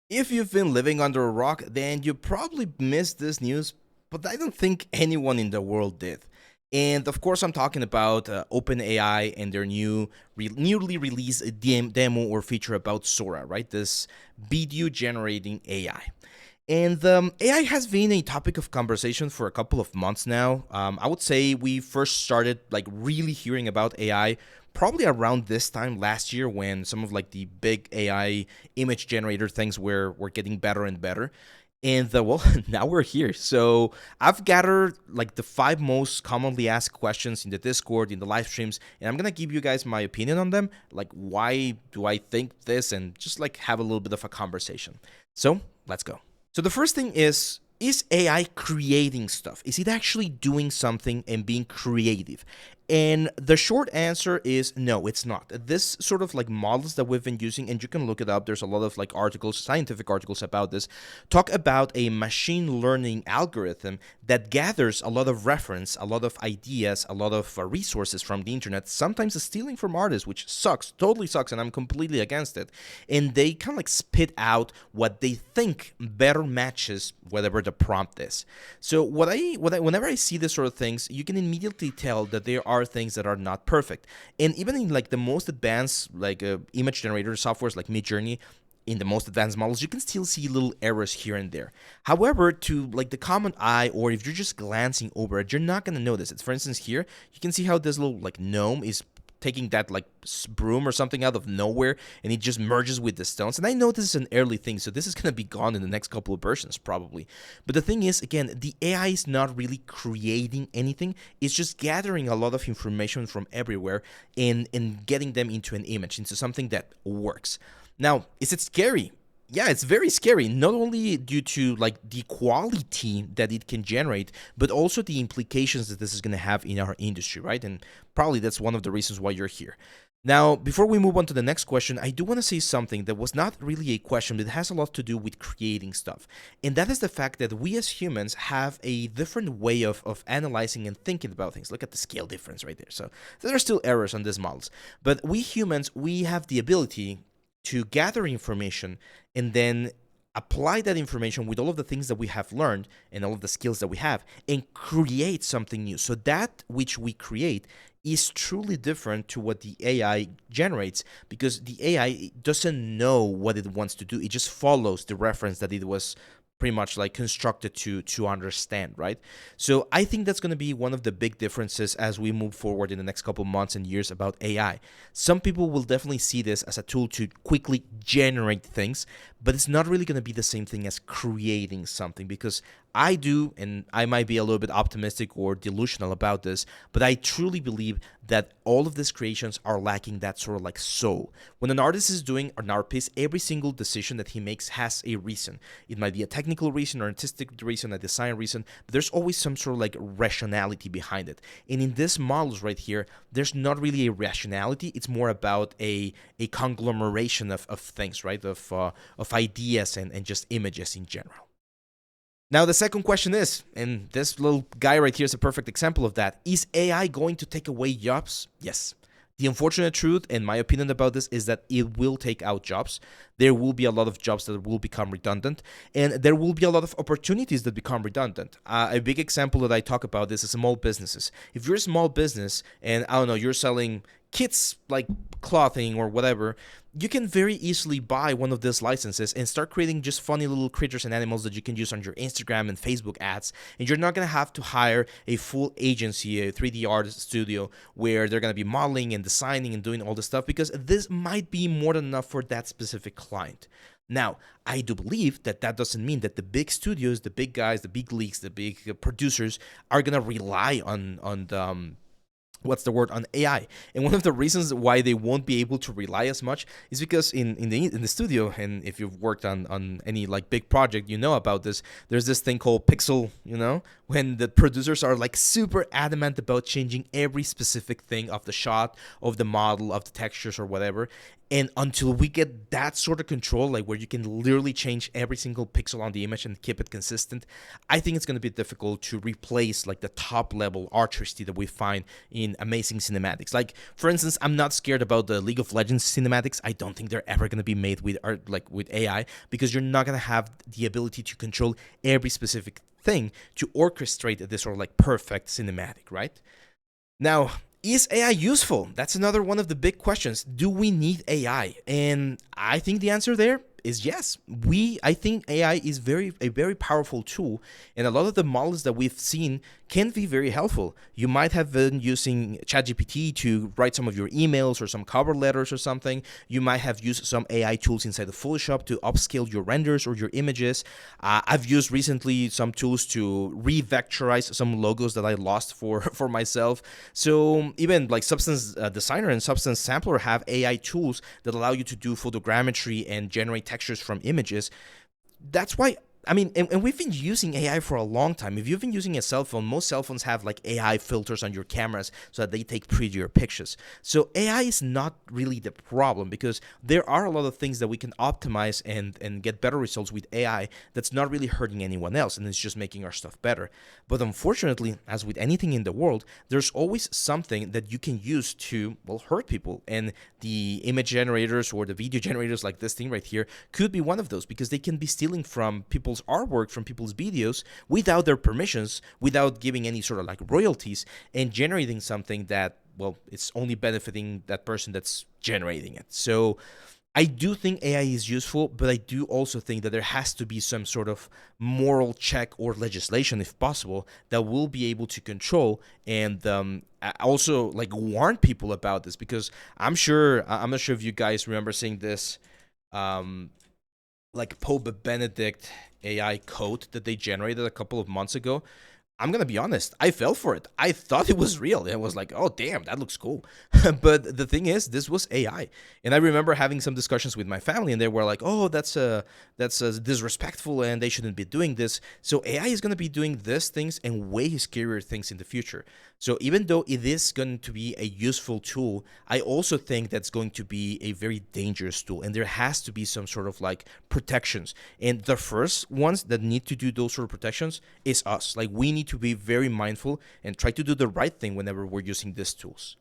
If you've been living under a rock, then you probably missed this news, but I don't think anyone in the world did. And of course, I'm talking about OpenAI and their newly released demo or feature about Sora, right? This video generating AI. And AI has been a topic of conversation for a couple of months now. I would say we first started like really hearing about AI probably around this time last year when some of like the big AI image generator things were getting better and better. And well, now we're here. So I've gathered like the 5 most commonly asked questions in the Discord, in the live streams, and I'm gonna give you guys my opinion on them. Like, why do I think this, and just like have a little bit of a conversation. So let's go. So the first thing is AI creating stuff? Is it actually doing something and being creative? And the short answer is no, it's not. This sort of like models that we've been using, and you can look it up. There's a lot of like articles, scientific articles about this, talk about a machine learning algorithm that gathers a lot of reference, a lot of ideas, a lot of resources from the internet, sometimes stealing from artists, which sucks, totally sucks, and I'm completely against it. And they kind of like spit out what they think better matches whatever the prompt is. So whenever I see this sort of things, you can immediately tell that there are things that are not perfect. And even in like the most advanced like image generator softwares like Midjourney, in the most advanced models, you can still see little errors here and there. However, to like the common eye, or if you're just glancing over it, you're not gonna notice it. For instance, here you can see how this little like gnome is taking that like broom or something out of nowhere, and it just merges with the stones. And I know this is an early thing, so this is going to be gone in the next couple of versions probably. But the thing is, again, the AI is not really creating anything. It's just gathering a lot of information from everywhere and getting them into an image, into something that works. Now, is it scary? Yeah, it's very scary, not only due to like the quality that it can generate, but also the implications that this is going to have in our industry, right? And probably that's one of the reasons why you're here. Now, before we move on to the next question, I do want to say something that was not really a question, but it has a lot to do with creating stuff. And that is the fact that we as humans have a different way of analyzing and thinking about things. Look at the scale difference right there. So there are still errors on these models. But we humans, we have the ability to gather information and then apply that information with all of the things that we have learned and all of the skills that we have and create something new. So that which we create is truly different to what the AI generates, because the AI doesn't know what it wants to do. It just follows the reference that it was pretty much like constructed to understand, right? So I think that's going to be one of the big differences as we move forward in the next couple months and years about AI. Some people will definitely see this as a tool to quickly generate things, but it's not really going to be the same thing as creating something, because I do, and I might be a little bit optimistic or delusional about this, but I truly believe that all of these creations are lacking that sort of like soul. When an artist is doing an art piece, every single decision that he makes has a reason. It might be a technical reason, or artistic reason, a design reason, but there's always some sort of like rationality behind it. And in these models right here, there's not really a rationality. It's more about a conglomeration of things, right? Of ideas and just images in general. Now, the second question is, and this little guy right here is a perfect example of that, is AI going to take away jobs? Yes. The unfortunate truth, in my opinion about this, is that it will take out jobs. There will be a lot of jobs that will become redundant, and there will be a lot of opportunities that become redundant. A big example that I talk about this is small businesses. If you're a small business and, I don't know, you're selling kits like clothing or whatever, you can very easily buy one of these licenses and start creating just funny little creatures and animals that you can use on your Instagram and Facebook ads. And you're not going to have to hire a full agency, a 3D artist studio, where they're going to be modeling and designing and doing all this stuff, because this might be more than enough for that specific client. Now, I do believe that that doesn't mean that the big studios, the big guys, the big leagues, the big producers are going to rely on the what's the word, on AI. And one of the reasons why they won't be able to rely as much is because in the studio, and if you've worked on any like big project, you know about this. There's this thing called pixel, when the producers are like super adamant about changing every specific thing of the shot, of the model, of the textures or whatever. And until we get that sort of control, like where you can literally change every single pixel on the image and keep it consistent, I think it's going to be difficult to replace like the top level artistry that we find in amazing cinematics. Like, for instance, I'm not scared about the League of Legends cinematics. I don't think they're ever going to be made with art, like with AI, because you're not going to have the ability to control every specific thing to orchestrate this sort of like perfect cinematic, right? Now, is AI useful? That's another one of the big questions. Do we need AI? And I think the answer there is yes. I think AI is a very powerful tool, and a lot of the models that we've seen can be very helpful. You might have been using ChatGPT to write some of your emails or some cover letters or something. You might have used some AI tools inside of Photoshop to upscale your renders or your images. I've used recently some tools to re-vectorize some logos that I lost for myself. So even like Substance Designer and Substance Sampler have AI tools that allow you to do photogrammetry and generate textures from images. That's why, I mean, and we've been using AI for a long time. If you've been using a cell phone, most cell phones have like AI filters on your cameras so that they take prettier pictures. So AI is not really the problem, because there are a lot of things that we can optimize and get better results with AI that's not really hurting anyone else, and it's just making our stuff better. But unfortunately, as with anything in the world, there's always something that you can use to, well, hurt people. And the image generators or the video generators like this thing right here could be one of those, because they can be stealing from people's artwork, from people's videos without their permissions, without giving any sort of like royalties, and generating something that, well, it's only benefiting that person that's generating it. So I do think AI is useful, but I do also think that there has to be some sort of moral check or legislation, if possible, that will be able to control and also like warn people about this. Because I'm not sure if you guys remember seeing this, like Pope Benedict AI code that they generated a couple of months ago. I'm going to be honest, I fell for it. I thought it was real. It was like, oh, damn, that looks cool. But the thing is, this was AI. And I remember having some discussions with my family, and they were like, oh, that's disrespectful, and they shouldn't be doing this. So AI is going to be doing these things and way scarier things in the future. So even though it is going to be a useful tool, I also think that's going to be a very dangerous tool. And there has to be some sort of like protections. And the first ones that need to do those sort of protections is us. Like, we need to be very mindful and try to do the right thing whenever we're using these tools.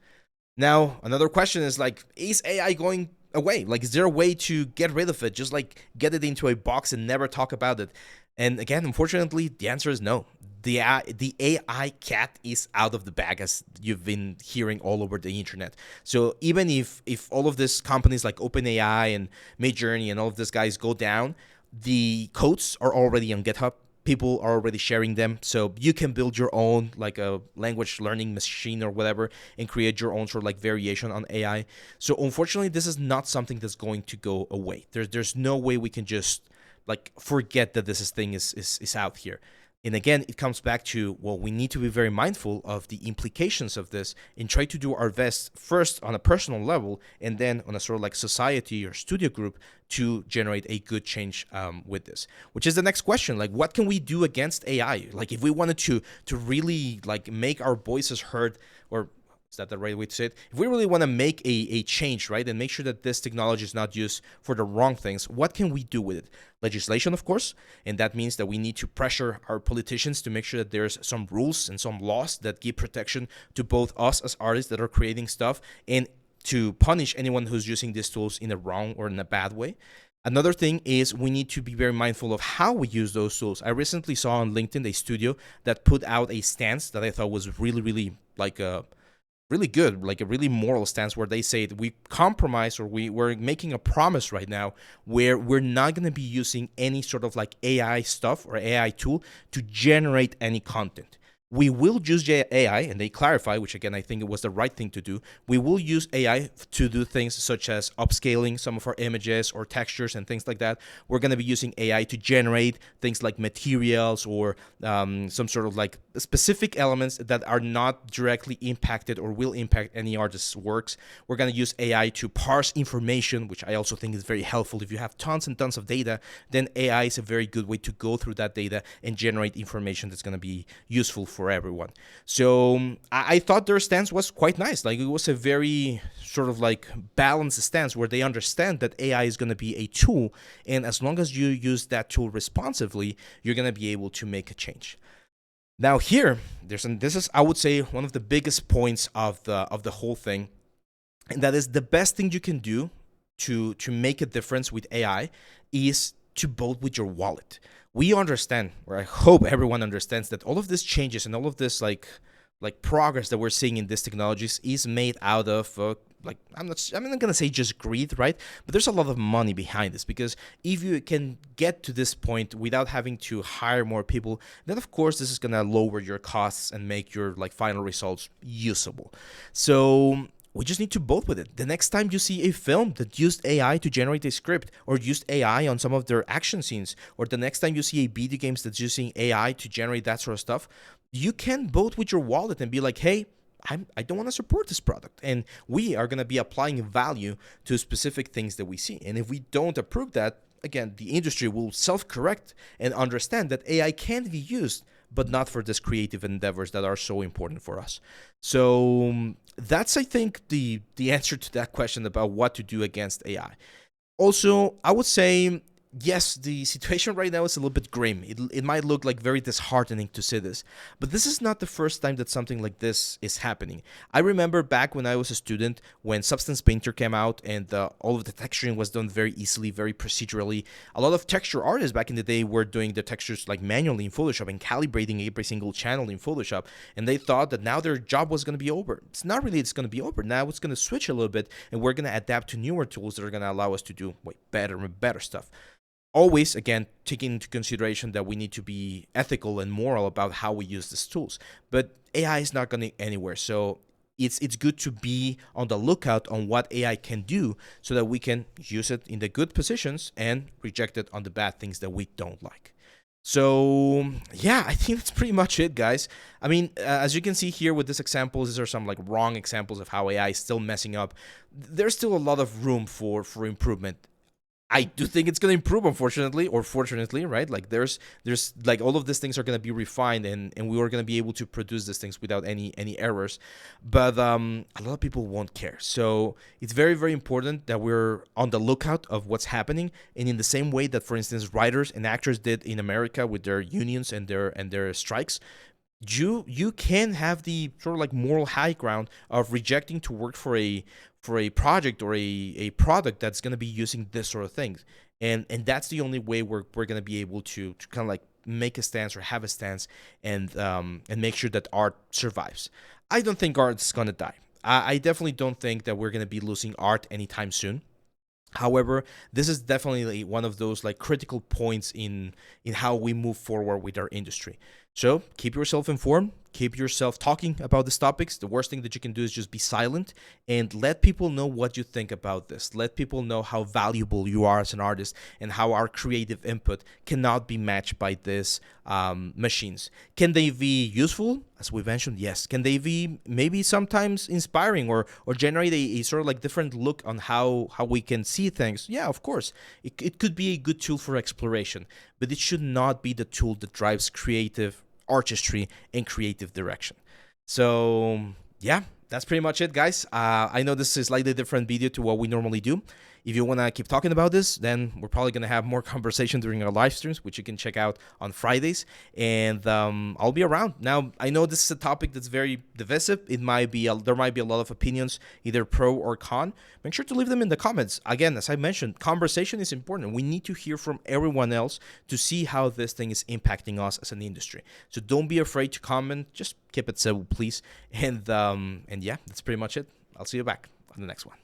Now, another question is like, is AI going away? Like, is there a way to get rid of it? Just like get it into a box and never talk about it? And again, unfortunately, the answer is no. The AI cat is out of the bag, as you've been hearing all over the internet. So even if all of these companies like OpenAI and Midjourney and all of these guys go down, the codes are already on GitHub. People are already sharing them, so you can build your own like a language learning machine or whatever and create your own sort of like variation on AI. So unfortunately, this is not something that's going to go away. There's no way we can just like forget that this thing is out here. And again, it comes back to, well, we need to be very mindful of the implications of this and try to do our best first on a personal level and then on a sort of like society or studio group to generate a good change with this. Which is the next question, like, what can we do against AI? Like, if we wanted to really like make our voices heard, or is that the right way to say it? If we really want to make a change, right, and make sure that this technology is not used for the wrong things, what can we do with it? Legislation, of course, and that means that we need to pressure our politicians to make sure that there's some rules and some laws that give protection to both us as artists that are creating stuff, and to punish anyone who's using these tools in a wrong or in a bad way. Another thing is we need to be very mindful of how we use those tools. I recently saw on LinkedIn a studio that put out a stance that I thought was really, really like a really good, like a really moral stance, where they say that we compromise, or we're making a promise right now where we're not going to be using any sort of like AI stuff or AI tool to generate any content. We will use AI, and they clarify, which again, I think it was the right thing to do. We will use AI to do things such as upscaling some of our images or textures and things like that. We're going to be using AI to generate things like materials or some sort of like specific elements that are not directly impacted or will impact any artist's works. We're going to use AI to parse information, which I also think is very helpful. If you have tons and tons of data, then AI is a very good way to go through that data and generate information that's going to be useful for for everyone. So I thought their stance was quite nice. Like, it was a very sort of like balanced stance where they understand that AI is going to be a tool, and as long as you use that tool responsively, you're going to be able to make a change. Now here, this is, I would say, one of the biggest points of the whole thing, and that is the best thing you can do to make a difference with AI is to vote with your wallet. We understand, or I hope everyone understands, that all of these changes and all of this like progress that we're seeing in these technologies is made out of I'm not gonna say just greed, right? But there's a lot of money behind this, because if you can get to this point without having to hire more people, then of course this is gonna lower your costs and make your like final results usable. So we just need to vote with it. The next time you see a film that used AI to generate a script, or used AI on some of their action scenes, or the next time you see a video games that's using AI to generate that sort of stuff, you can vote with your wallet and be like, hey, I don't want to support this product. And we are going to be applying value to specific things that we see. And if we don't approve that, again, the industry will self-correct and understand that AI can be used, but not for these creative endeavors that are so important for us. So that's, I think, the answer to that question about what to do against AI. Also, I would say, yes, the situation right now is a little bit grim. It might look like very disheartening to say this, but this is not the first time that something like this is happening. I remember back when I was a student, when Substance Painter came out, and all of the texturing was done very easily, very procedurally. A lot of texture artists back in the day were doing the textures like manually in Photoshop and calibrating every single channel in Photoshop, and they thought that now their job was going to be over. It's not really, it's going to be over. Now it's going to switch a little bit, and we're going to adapt to newer tools that are going to allow us to do way better and better stuff. Always, again, taking into consideration that we need to be ethical and moral about how we use these tools. But AI is not going anywhere. So it's good to be on the lookout on what AI can do, so that we can use it in the good positions and reject it on the bad things that we don't like. So yeah, I think that's pretty much it, guys. I mean, as you can see here with this example, these are some like wrong examples of how AI is still messing up. There's still a lot of room for improvement. I do think it's going to improve, unfortunately, or fortunately, right? Like there's like all of these things are going to be refined, and we are going to be able to produce these things without any errors. But a lot of people won't care. So it's very, very important that we're on the lookout of what's happening. And in the same way that, for instance, writers and actors did in America with their unions and their strikes, you can have the sort of like moral high ground of rejecting to work for a project or a product that's going to be using this sort of things, and that's the only way we're going to be able to kind of like make a stance or have a stance, and make sure that art survives. I don't think art's going to die. I definitely don't think that we're going to be losing art anytime soon. However, this is definitely one of those like critical points in how we move forward with our industry. So keep yourself informed, keep yourself talking about these topics. The worst thing that you can do is just be silent, and let people know what you think about this. Let people know how valuable you are as an artist, and how our creative input cannot be matched by these machines. Can they be useful? As we mentioned, yes. Can they be maybe sometimes inspiring, or generate a sort of like different look on how we can see things? Yeah, of course. It could be a good tool for exploration, but it should not be the tool that drives creative artistry and creative direction. So yeah, that's pretty much it, guys. I know this is a slightly different video to what we normally do. If you want to keep talking about this, then we're probably going to have more conversation during our live streams, which you can check out on Fridays. And I'll be around. Now, I know this is a topic that's very divisive. There might be a lot of opinions, either pro or con. Make sure to leave them in the comments. Again, as I mentioned, conversation is important. We need to hear from everyone else to see how this thing is impacting us as an industry. So don't be afraid to comment. Just keep it civil, please. And yeah, that's pretty much it. I'll see you back on the next one.